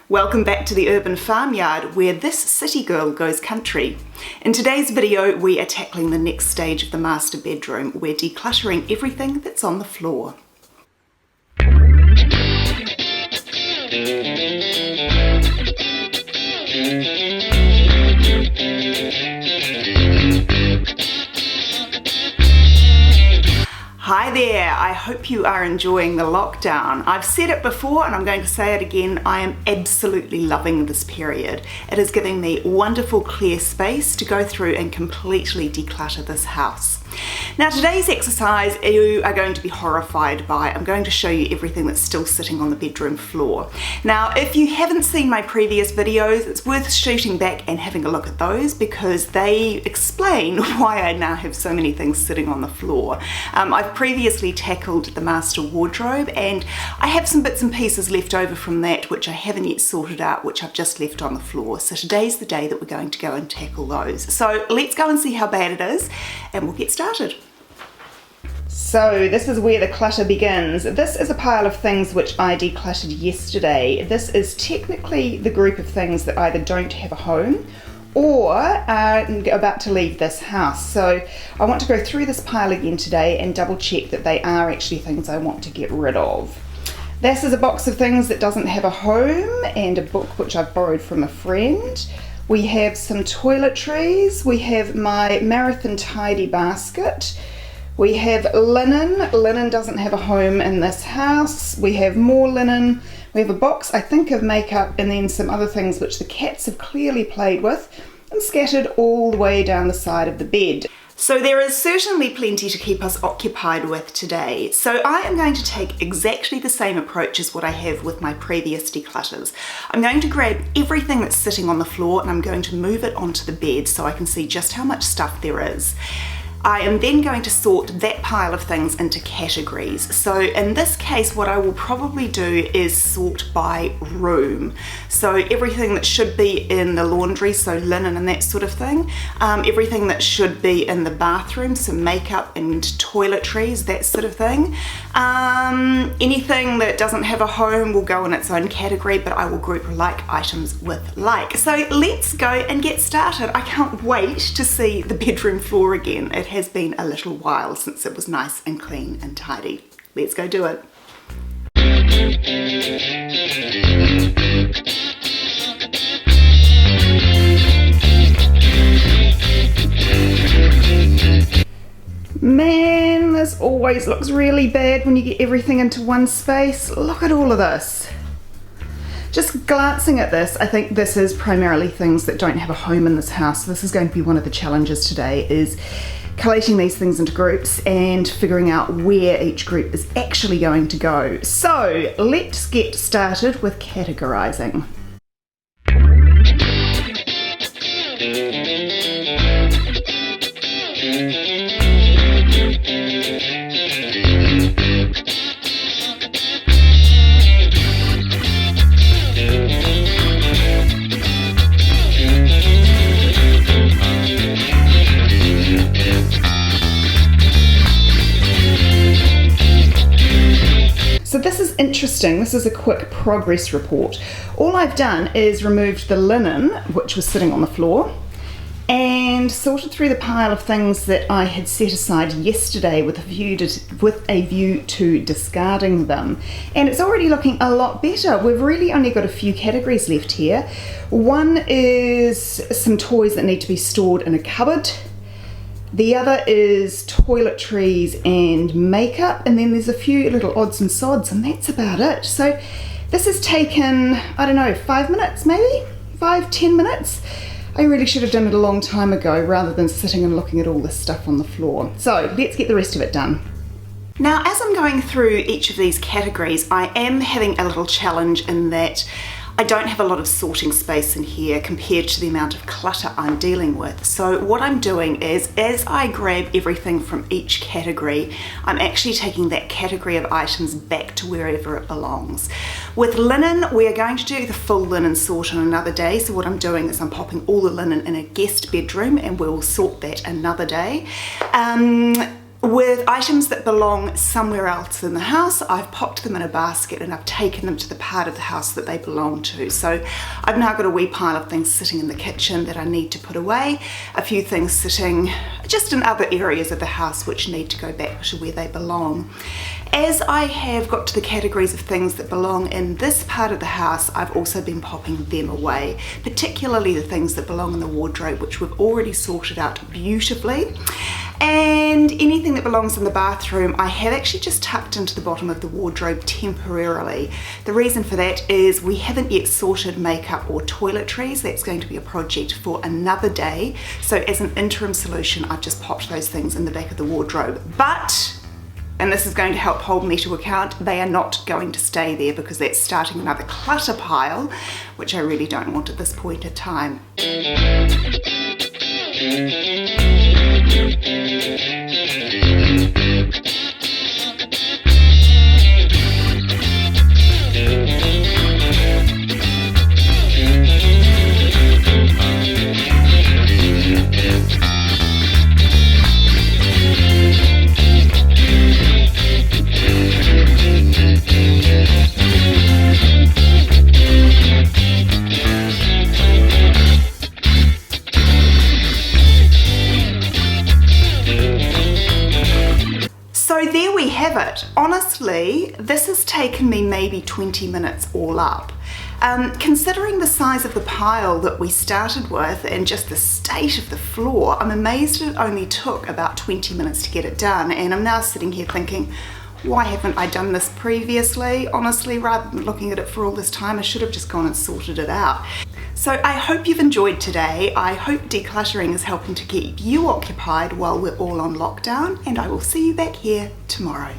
Welcome back to the urban farmyard where this city girl goes country. In today's video we are tackling the next stage of the master bedroom. We're decluttering everything that's on the floor. Hi there, I hope you are enjoying the lockdown. I've said it before and I'm going to say it again, I am absolutely loving this period. It is giving me wonderful clear space to go through and completely declutter this house. Now today's exercise you are going to be horrified by. I'm going to show you everything that's still sitting on the bedroom floor. Now if you haven't seen my previous videos, it's worth shooting back and having a look at those because they explain why I now have so many things sitting on the floor. I've previously tackled the master wardrobe and I have some bits and pieces left over from that which I haven't yet sorted out, which I've just left on the floor. So today's the day that we're going to go and tackle those. So let's go and see how bad it is and we'll get started. So this is where the clutter begins. This is a pile of things which I decluttered yesterday. This is technically the group of things that either don't have a home or are about to leave this house. So I want to go through this pile again today and double check that they are actually things I want to get rid of. This is a box of things that doesn't have a home and a book which I've borrowed from a friend. We have some toiletries, we have my marathon tidy basket, we have linen. Linen doesn't have a home in this house. We have more linen. We have a box, I think, of makeup and then some other things which the cats have clearly played with and scattered all the way down the side of the bed. So there is certainly plenty to keep us occupied with today. So I am going to take exactly the same approach as what I have with my previous declutters. I'm going to grab everything that's sitting on the floor and I'm going to move it onto the bed so I can see just how much stuff there is. I am then going to sort that pile of things into categories. So in this case, what I will probably do is sort by room. So everything that should be in the laundry, so linen and that sort of thing. Everything that should be in the bathroom, so makeup and toiletries, that sort of thing. Anything that doesn't have a home will go in its own category, but I will group like items with like. So let's go and get started. I can't wait to see the bedroom floor again. It has been a little while since it was nice and clean and tidy. Let's go do it. Man, this always looks really bad when you get everything into one space. Look at all of this. Just glancing at this, I think this is primarily things that don't have a home in this house. This is going to be one of the challenges today, is collating these things into groups and figuring out where each group is actually going to go. So let's get started with categorizing. So this is interesting. This is a quick progress report. All I've done is removed the linen, which was sitting on the floor, and sorted through the pile of things that I had set aside yesterday with a view to discarding them. And it's already looking a lot better. We've really only got a few categories left here. One is some toys that need to be stored in a cupboard. The other is toiletries and makeup, and then there's a few little odds and sods, and that's about it. So this has taken, I don't know, 5 minutes maybe? 5-10 minutes? I really should have done it a long time ago rather than sitting and looking at all this stuff on the floor. So let's get the rest of it done. Now as I'm going through each of these categories, I am having a little challenge in that I don't have a lot of sorting space in here compared to the amount of clutter I'm dealing with. So what I'm doing is, as I grab everything from each category, I'm actually taking that category of items back to wherever it belongs. With linen, we are going to do the full linen sort on another day. So what I'm doing is I'm popping all the linen in a guest bedroom and we'll sort that another day. With items that belong somewhere else in the house, I've popped them in a basket and I've taken them to the part of the house that they belong to. So I've now got a wee pile of things sitting in the kitchen that I need to put away, a few things sitting just in other areas of the house which need to go back to where they belong. As I have got to the categories of things that belong in this part of the house, I've also been popping them away, particularly the things that belong in the wardrobe, which we've already sorted out beautifully. And anything that belongs in the bathroom, I have actually just tucked into the bottom of the wardrobe temporarily. The reason for that is we haven't yet sorted makeup or toiletries. That's going to be a project for another day. So as an interim solution, I've just popped those things in the back of the wardrobe. But, and this is going to help hold me to account, they are not going to stay there because that's starting another clutter pile, which I really don't want at this point in time. So there we have it. Honestly, this has taken me maybe 20 minutes all up. Considering the size of the pile that we started with and just the state of the floor, I'm amazed it only took about 20 minutes to get it done, and I'm now sitting here thinking, why haven't I done this previously? Honestly, rather than looking at it for all this time, I should have just gone and sorted it out. So I hope you've enjoyed today. I hope decluttering is helping to keep you occupied while we're all on lockdown, and I will see you back here tomorrow.